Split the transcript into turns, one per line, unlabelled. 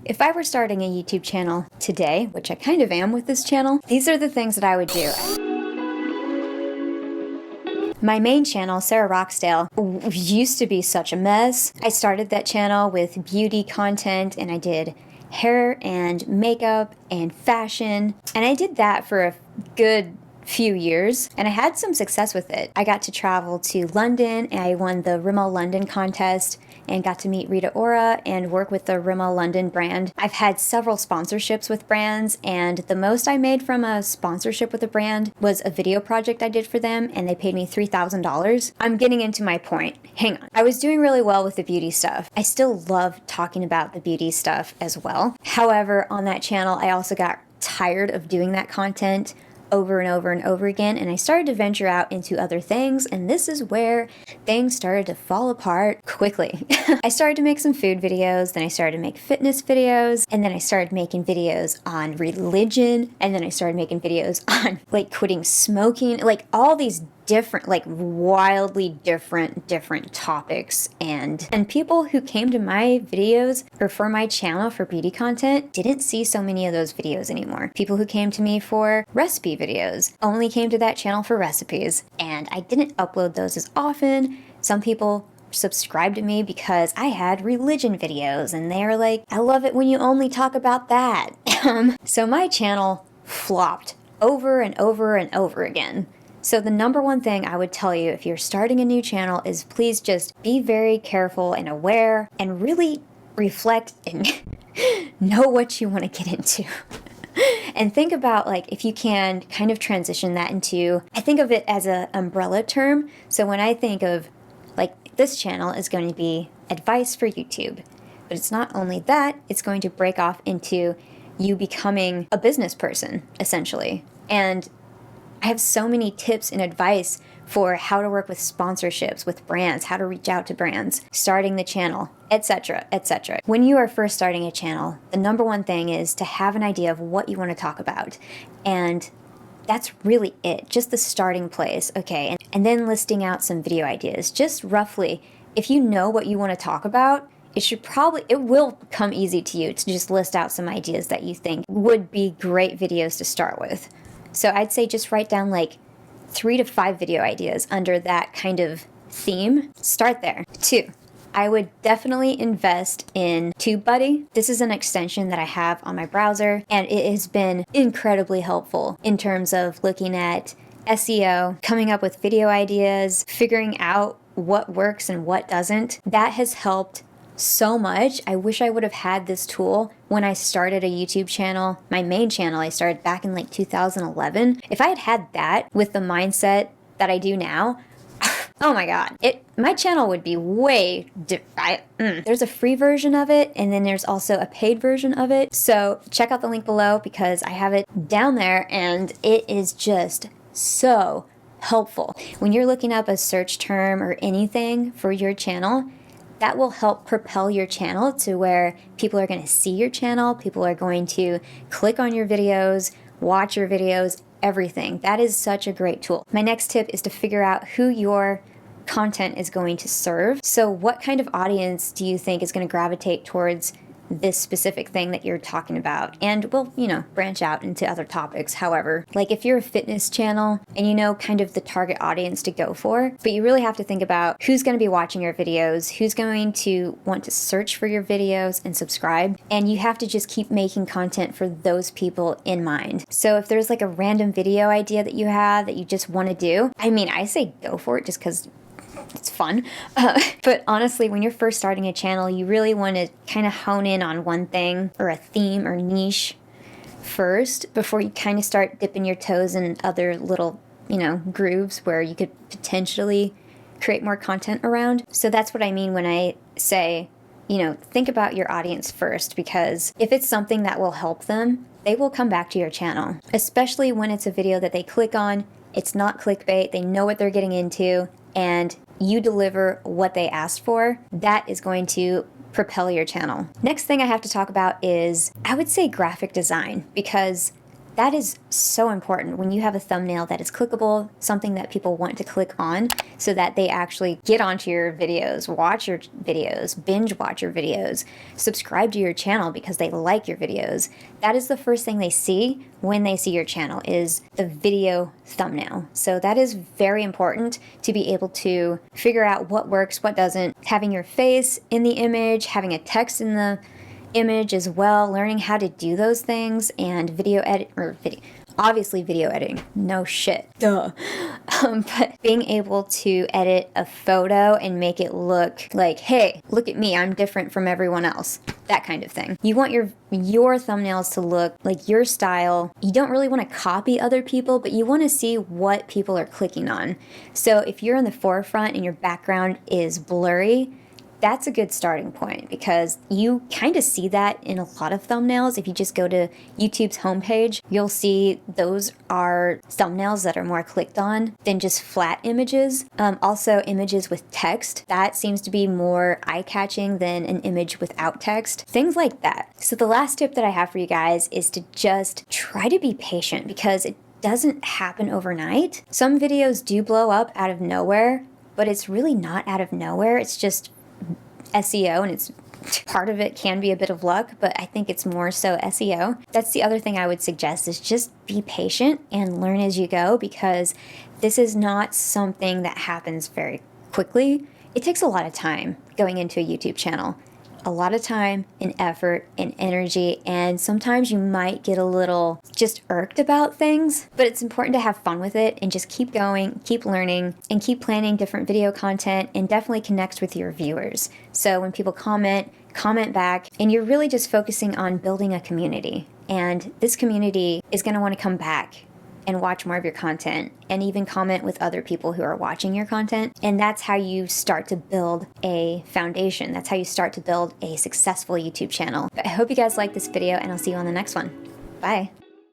if I were starting a YouTube channel today, which I kind of am with this channel, these are the things that I would do. My main channel, Sarah Roxdale, used to be such a mess. I started that channel with beauty content, and I did hair and makeup and fashion, and I did that for a good few years, and I had some success with it. I got to travel to London, and I won the Rimmel London contest and got to meet Rita Ora and work with the Rimmel London brand. I've had several sponsorships with brands, and the most I made from a sponsorship with a brand was a video project I did for them, and they paid me $3,000. I'm getting into my point. Hang on. I was doing really well with the beauty stuff. I still love talking about the beauty stuff as well. However, on that channel, I also got tired of doing that content over and over and over again, and I started to venture out into other things, and this is where things started to fall apart quickly. I started to make some food videos, then I started to make fitness videos, and then I started making videos on religion, and then I started making videos on like quitting smoking, like all these different, like wildly different topics, and people who came to my videos or for my channel for beauty content didn't see so many of those videos anymore. People who came to me for recipe videos only came to that channel for recipes, and I didn't upload those as often. Some people subscribed to me because I had religion videos, and they were like, I love it when you only talk about that. So my channel flopped over and over and over again. So the number one thing I would tell you if you're starting a new channel is please just be very careful and aware and really reflect and know what you want to get into. And think about, like, if you can kind of transition that into, I think of it as an umbrella term. So when I think of, like, this channel is going to be advice for YouTube, but it's not only that, it's going to break off into you becoming a business person, essentially. And I have so many tips and advice for how to work with sponsorships, with brands, how to reach out to brands, starting the channel, etc., etc. When you are first starting a channel, the number one thing is to have an idea of what you want to talk about. And that's really it, just the starting place, okay? And then listing out some video ideas. Just roughly, if you know what you want to talk about, it will come easy to you to just list out some ideas that you think would be great videos to start with. So I'd say just write down like 3 to 5 video ideas under that kind of theme. Start there. 2, I would definitely invest in TubeBuddy. This is an extension that I have on my browser, and it has been incredibly helpful in terms of looking at SEO, coming up with video ideas, figuring out what works and what doesn't. That has helped so much. I wish I would have had this tool when I started a YouTube channel. My main channel I started back in like 2011. If I had had that with the mindset that I do now, oh my god, my channel would be way There's a free version of it, and then there's also a paid version of it. So check out the link below because I have it down there, and it is just so helpful. When you're looking up a search term or anything for your channel, that will help propel your channel to where people are going to see your channel, people are going to click on your videos, watch your videos, everything. That is such a great tool. My next tip is to figure out who your content is going to serve. So what kind of audience do you think is going to gravitate towards this specific thing that you're talking about? And we'll, branch out into other topics. However, like if you're a fitness channel and you know kind of the target audience to go for, but you really have to think about who's going to be watching your videos, who's going to want to search for your videos and subscribe, and you have to just keep making content for those people in mind. So if there's like a random video idea that you have that you just want to do, I say go for it just because it's fun. But honestly, when you're first starting a channel, you really want to kind of hone in on one thing or a theme or niche first before you kind of start dipping your toes in other little, grooves where you could potentially create more content around. So that's what I mean when I say, think about your audience first, because if it's something that will help them, they will come back to your channel, especially when it's a video that they click on. It's not clickbait. They know what they're getting into, and you deliver what they asked for. That is going to propel your channel. Next thing I have to talk about is, I would say, graphic design, because That is so important when you have a thumbnail that is clickable, something that people want to click on so that they actually get onto your videos, watch your videos, binge watch your videos, subscribe to your channel because they like your videos. That is the first thing they see when they see your channel, is the video thumbnail. So that is very important to be able to figure out what works, what doesn't. Having your face in the image, having a text in the image as well, learning how to do those things, and obviously video editing, no shit, duh. But being able to edit a photo and make it look like, hey, look at me, I'm different from everyone else, that kind of thing. You want your thumbnails to look like your style. You don't really want to copy other people, but you want to see what people are clicking on. So if you're in the forefront and your background is blurry, that's a good starting point, because you kind of see that in a lot of thumbnails. If you just go to YouTube's homepage, you'll see those are thumbnails that are more clicked on than just flat images. Also, images with text, that seems to be more eye-catching than an image without text. Things like that. So the last tip that I have for you guys is to just try to be patient, because it doesn't happen overnight. Some videos do blow up out of nowhere, but it's really not out of nowhere. It's just SEO, and it's part of it can be a bit of luck, but I think it's more so SEO. That's the other thing I would suggest, is just be patient and learn as you go, because this is not something that happens very quickly. It takes a lot of time going into a YouTube channel. A lot of time and effort and energy, and sometimes you might get a little just irked about things, but it's important to have fun with it and just keep going, keep learning, and keep planning different video content, and definitely connect with your viewers. So when people comment back, and you're really just focusing on building a community, and this community is going to want to come back and watch more of your content, and even comment with other people who are watching your content. And that's how you start to build a foundation. That's how you start to build a successful YouTube channel. But I hope you guys like this video, and I'll see you on the next one. Bye.